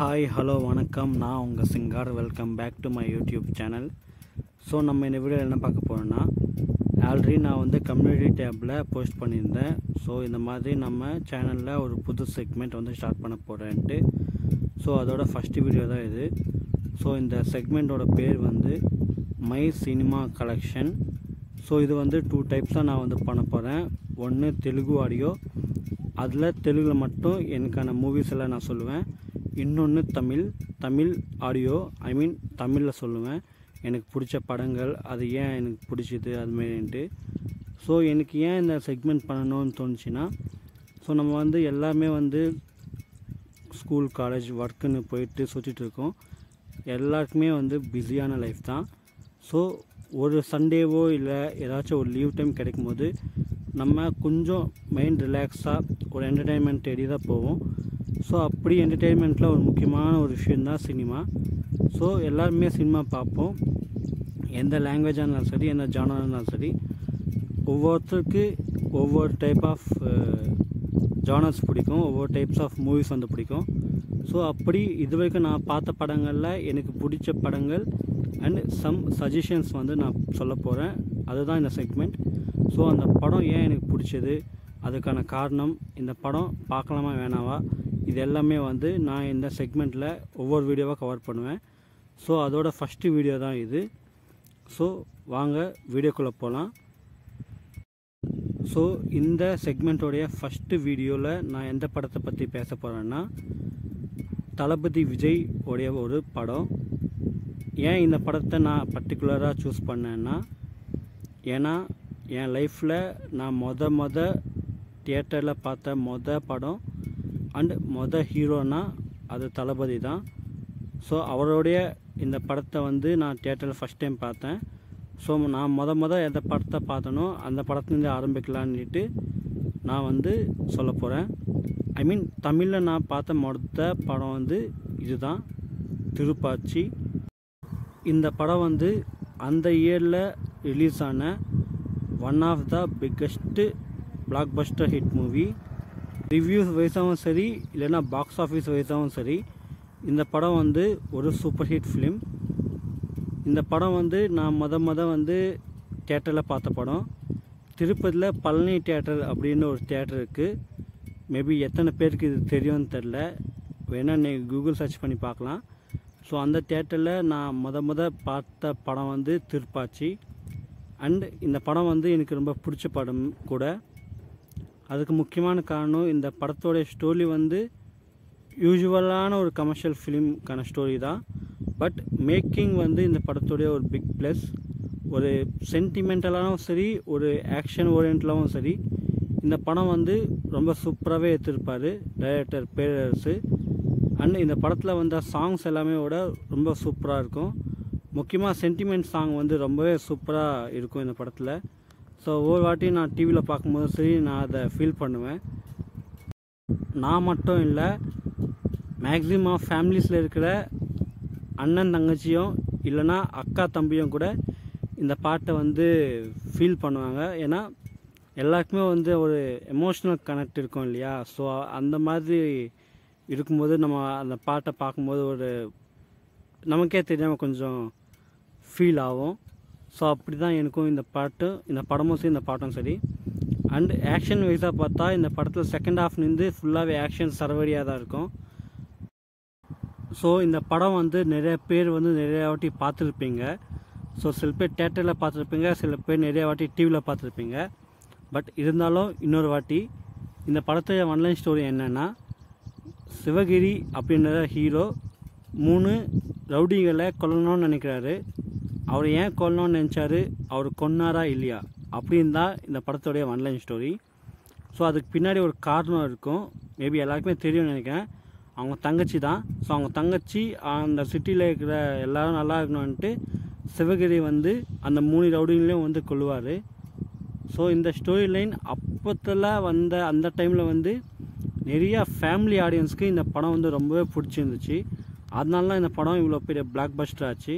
Hi hello வணக்கம். நான் உங்கள் Singar. Welcome back to my YouTube channel. So நம்ம இந்த வீடியோவில் என்ன பார்க்க போகிறோன்னா, ஆல்ரெடி நான் கம்யூனிட்டி டேப்பில் போஸ்ட் பண்ணியிருந்தேன். ஸோ இந்த மாதிரி நம்ம சேனலில் ஒரு புது செக்மெண்ட் ஸ்டார்ட் பண்ண போகிறேன்ட்டு. ஸோ அதோட ஃபஸ்ட்டு வீடியோ தான் இது. ஸோ இந்த செக்மெண்ட்டோட பேர் மை சினிமா கலெக்ஷன். ஸோ இது 2 டைப்ஸாக நான் பண்ண போகிறேன். ஒன்று தெலுங்கு ஆடியோ, அதில் தெலுங்கில் மட்டும் எனக்கான மூவிஸ் எல்லாம் நான் சொல்லுவேன். இன்னொன்று தமிழ் ஆடியோ, தமிழில் சொல்லுவேன் எனக்கு பிடிச்ச படங்கள், அது ஏன் எனக்கு பிடிச்சிது அதுமாரின்ட்டு. ஸோ எனக்கு ஏன் இந்த செக்மெண்ட் பண்ணணும்னு தோணுச்சுன்னா, ஸோ நம்ம எல்லாமே ஸ்கூல் காலேஜ் ஒர்க்குன்னு போயிட்டு சுற்றிட்டுருக்கோம். எல்லாருக்குமே பிஸியான லைஃப் தான். ஸோ ஒரு சண்டேவோ இல்லை ஏதாச்சும் ஒரு லீவ் டைம் கிடைக்கும் போது நம்ம கொஞ்சம் மைண்ட் ரிலாக்ஸாக ஒரு என்டர்டெயின்மெண்ட் தேடி தான் போவோம். ஸோ அப்படி என்டர்டெயின்மெண்ட்டில் ஒரு முக்கியமான ஒரு விஷயந்தான் சினிமா. ஸோ எல்லாருமே சினிமா பார்ப்போம். எந்த லாங்குவேஜாக இருந்தாலும் சரி, எந்த ஜானராக இருந்தாலும் சரி, ஒவ்வொருத்தருக்கு ஒவ்வொரு டைப் ஆஃப் ஜானர்ஸ் பிடிக்கும், ஒவ்வொரு டைப்ஸ் ஆஃப் மூவிஸ் பிடிக்கும். ஸோ அப்படி இது வரைக்கும் நான் பார்த்த படங்களில் எனக்கு பிடிச்ச படங்கள் அண்ட் சம் சஜஷன்ஸ் நான் சொல்ல போகிறேன். அதுதான் இந்த செக்மெண்ட். ஸோ அந்த படம் ஏன் எனக்கு பிடிச்சது, அதுக்கான காரணம், இந்த படம் பார்க்கலாமா வேணாவா, இது எல்லாமே நான் இந்த செக்மெண்ட்டில் ஒவ்வொரு வீடியோவாக கவர் பண்ணுவேன். ஸோ அதோட ஃபஸ்ட்டு வீடியோ தான் இது. ஸோ வாங்க வீடியோக்குள்ளே போகலாம். ஸோ இந்த செக்மெண்ட்டோடைய ஃபஸ்ட்டு வீடியோவில் நான் எந்த படத்தை பற்றி பேச போகிறேன்னா, தளபதி விஜய் உடைய ஒரு படம். ஏன் இந்த படத்தை நான் பர்டிகுலராக சூஸ் பண்ணேன்னா, ஏன்னா என் லைஃப்பில் நான் மொத தியேட்டரில் பார்த்த படம் அண்ட் ஹீரோனா அது தளபதி தான். ஸோ அவருடைய இந்த படத்தை நான் தியேட்டரில் ஃபஸ்ட் டைம் பார்த்தேன். ஸோ நான் மொத எந்த படத்தை பார்த்தனோ அந்த படத்துலேருந்து ஆரம்பிக்கலான்ட்டு நான் சொல்ல போகிறேன். தமிழில் நான் பார்த்த படம் இதுதான், திருப்பாச்சி. இந்த படம் அந்த இயரில் ரிலீஸ் ஆன one of the biggest blockbuster hit movie. Reviews வைஸாகவும் சரி, இல்லைன்னா பாக்ஸ் ஆஃபீஸ் வைஸாகவும் சரி, இந்த படம் ஒரு சூப்பர் ஹிட் ஃபிலிம். இந்த படம் நான் மொத தியேட்டரில் பார்த்த படம். திருப்பதியில் பழனி தியேட்டர் அப்படின்னு ஒரு தியேட்டர் இருக்குது. மேபி எத்தனை பேருக்கு இது தெரியும்னு தெரில, வேணால் நீங்கள் கூகுள் சர்ச் பண்ணி பார்க்கலாம். ஸோ அந்த தியேட்டரில் நான் மொத பார்த்த படம் திருப்பாச்சி. அண்ட் இந்த படம் எனக்கு ரொம்ப பிடிச்ச படம் கூட. அதுக்கு முக்கியமான காரணம், இந்த படத்தோடைய ஸ்டோரி யூசுவலான ஒரு கமர்ஷியல் ஃபிலிம்க்கான ஸ்டோரி தான். பட் மேக்கிங் இந்த படத்தோடைய ஒரு பிக் ப்ளஸ். ஒரு சென்டிமெண்டலாகவும் சரி, ஒரு ஆக்ஷன் ஓரியன்டலாகவும் சரி, இந்த படம் ரொம்ப சூப்பராகவே எடுத்திருப்பார் டைரக்டர் பேரரசு. அண்ட் இந்த படத்தில் வந்த சாங்ஸ் எல்லாமே விட ரொம்ப சூப்பராக இருக்கும். முக்கியமாக சென்டிமெண்ட் சாங் ரொம்பவே சூப்பராக இருக்கும் இந்த படத்தில். ஸோ ஒவ்வொரு வாட்டி நான் டிவியில் பார்க்கும்போது சரி, நான் அதை ஃபீல் பண்ணுவேன். நான் மட்டும் இல்லை, மேக்ஸிமம் ஃபேமிலிஸில் இருக்கிற அண்ணன் தங்கச்சியும் இல்லைன்னா அக்கா தம்பியும் கூட இந்த பாட்டை ஃபீல் பண்ணுவாங்க. ஏன்னா எல்லாருக்குமே ஒரு எமோஷ்னல் கனெக்ட் இருக்கும் இல்லையா. ஸோ அந்த மாதிரி இருக்கும்போது நம்ம அந்த பாட்டை பார்க்கும்போது ஒரு நமக்கே தெரியாமல் கொஞ்சம் ஃபீல் ஆகும். ஸோ அப்படி தான் எனக்கும் இந்த படமும் சரி, இந்த பாட்டும் சரி. அண்ட் ஆக்ஷன் வைஸாக பார்த்தா இந்த படத்தில் செகண்ட் ஹாஃப்லேருந்து ஃபுல்லாகவே ஆக்ஷன் சரவடியாக தான் இருக்கும். ஸோ இந்த படம் நிறைய பேர் நிறைய வாட்டி பார்த்துருப்பீங்க. ஸோ சில பேர் தியேட்டரில் பார்த்துருப்பீங்க, சில பேர் நிறைய வாட்டி டிவியில் பார்த்துருப்பீங்க. பட் இருந்தாலும் இன்னொரு வாட்டி இந்த படத்துடைய ஒன்லைன் ஸ்டோரி என்னென்னா, சிவகிரி அப்படின்ற ஹீரோ 3 ரவுடிகளை கொல்லணும்னு நினைக்கிறாரு. அவர் ஏன் கொல்லணும்னு நினச்சாரு, அவர் கொன்னாரா இல்லையா அப்படின்னு தான் இந்த படத்தோடைய ஒன்லைன் ஸ்டோரி. ஸோ அதுக்கு பின்னாடி ஒரு காரணம் இருக்கும். மேபி எல்லாருக்குமே தெரியும்னு நினைக்கிறேன். அவங்க தங்கச்சி தான். ஸோ அவங்க தங்கச்சி அந்த சிட்டியில் இருக்கிற எல்லோரும் நல்லா இருக்கணும்ன்ட்டு சிவகிரி அந்த 3 ரவுடிங்களையும் கொல்லுவார். ஸோ இந்த ஸ்டோரி லைன் அப்போத்தில் அந்த டைமில் நிறைய ஃபேமிலி ஆடியன்ஸ்க்கு இந்த படம் ரொம்பவே பிடிச்சிருந்துச்சு. அதனால தான் இந்த படம் இவ்வளோ பெரிய பிளாக் பஸ்டர் ஆச்சு.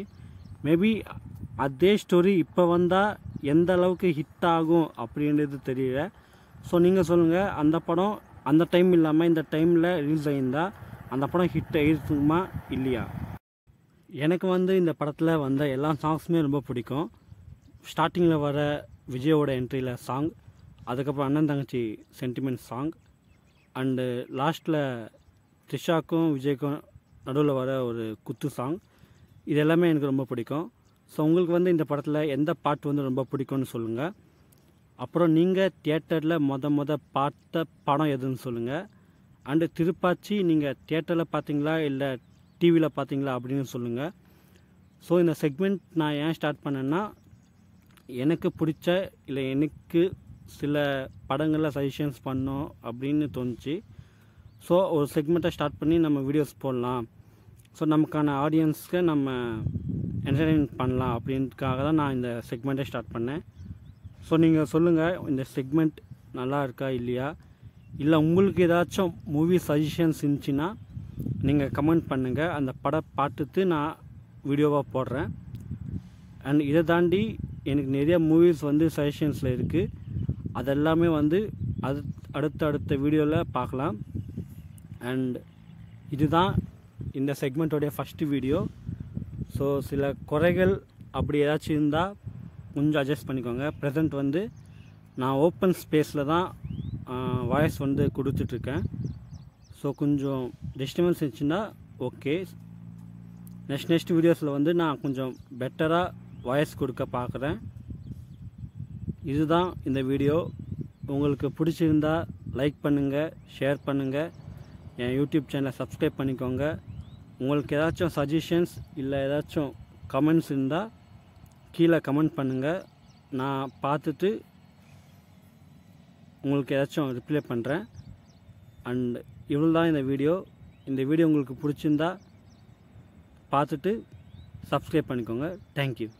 மேபி அதே ஸ்டோரி இப்போ வந்தால் எந்த அளவுக்கு ஹிட் ஆகும் அப்படின்றது தெரியல. ஸோ நீங்கள் சொல்லுங்கள், அந்த படம் அந்த டைம் இல்லாமல் இந்த டைமில் ரிலீஸ் ஆகியிருந்தால் அந்த படம் ஹிட் ஆகிருக்குமா இல்லையா? எனக்கு வந்து இந்த படத்தில் வந்த எல்லா சாங்ஸுமே ரொம்ப பிடிக்கும். ஸ்டார்டிங்கில் வர விஜயோட என்ட்ரியில் சாங், அதுக்கப்புறம் அண்ணன் தங்கச்சி சென்டிமெண்ட் சாங், அண்டு லாஸ்ட்டில் த்ரிஷாக்கும் விஜய்க்கும் நடுவில் வர ஒரு குத்து சாங், இது எல்லாமே எனக்கு ரொம்ப பிடிக்கும். ஸோ உங்களுக்கு வந்து இந்த படத்தில் எந்த பாட்டு வந்து ரொம்ப பிடிக்கும்னு சொல்லுங்கள். அப்புறம் நீங்கள் தியேட்டரில் பார்த்த படம் எதுன்னு சொல்லுங்கள். அண்டு திருப்பாச்சி நீங்கள் தியேட்டரில் பார்த்தீங்களா இல்லை டிவியில் பார்த்தீங்களா அப்படின்னு சொல்லுங்கள். ஸோ இந்த செக்மெண்ட் நான் ஏன் ஸ்டார்ட் பண்ணேன்னா, எனக்கு பிடிச்ச இல்லை எனக்கு சில படங்களில் சஜஷன்ஸ் பண்ணோம் அப்படின்னு தோணுச்சு. ஸோ ஒரு செக்மெண்ட்டை ஸ்டார்ட் பண்ணி நம்ம வீடியோஸ் போடலாம், ஸோ நமக்கான ஆடியன்ஸ்க்கு நம்ம என்டர்டெயின் பண்ணலாம் அப்படின்றதுக்காக தான் நான் இந்த செக்மெண்ட்டை ஸ்டார்ட் பண்ணேன். ஸோ நீங்கள் சொல்லுங்கள், இந்த செக்மெண்ட் நல்லா இருக்கா இல்லையா? இல்லை உங்களுக்கு ஏதாச்சும் மூவி சஜஷன்ஸ் இருந்துச்சுன்னா நீங்கள் கமெண்ட் பண்ணுங்கள். அந்த படம் பார்த்துட்டு நான் வீடியோவாக போடுறேன். அண்ட் இதை தாண்டி எனக்கு நிறைய மூவிஸ் வந்து சஜஷன்ஸில் இருக்குது. அதெல்லாமே வந்து அடுத்த வீடியோவில் பார்க்கலாம். அண்ட் இதுதான் இந்த செக்மெண்ட்டோடைய ஃபஸ்ட்டு வீடியோ. ஸோ சில குறைகள் அப்படி ஏதாச்சும் இருந்தால் கொஞ்சம் அட்ஜஸ்ட் பண்ணிக்கோங்க. ப்ரெசண்ட் வந்து நான் ஓப்பன் ஸ்பேஸில் தான் வாய்ஸ் வந்து கொடுத்துட்ருக்கேன். ஸோ கொஞ்சம் டிஸ்டர்பன்ஸ் இருந்துச்சுன்னா ஓகே. நெக்ஸ்ட் வீடியோஸில் வந்து நான் கொஞ்சம் பெட்டராக வாய்ஸ் கொடுக்க பார்க்குறேன். இதுதான் இந்த வீடியோ. உங்களுக்கு பிடிச்சிருந்தா லைக் பண்ணுங்கள், ஷேர் பண்ணுங்கள், என் யூடியூப் சேனலை சப்ஸ்கிரைப் பண்ணிக்கோங்க. உங்களுக்கு ஏதாச்சும் சஜஷன்ஸ் இல்லை ஏதாச்சும் கமெண்ட்ஸ் இருந்தால் கீழே கமெண்ட் பண்ணுங்கள். நான் பார்த்துட்டு உங்களுக்கு ஏதாச்சும் ரிப்ளை பண்ணுறேன். அண்ட் இவ்வளோ தான் இந்த வீடியோ. இந்த வீடியோ உங்களுக்கு பிடிச்சிருந்தா பார்த்துட்டு சப்ஸ்கிரைப் பண்ணிக்கோங்க. தேங்க்யூ.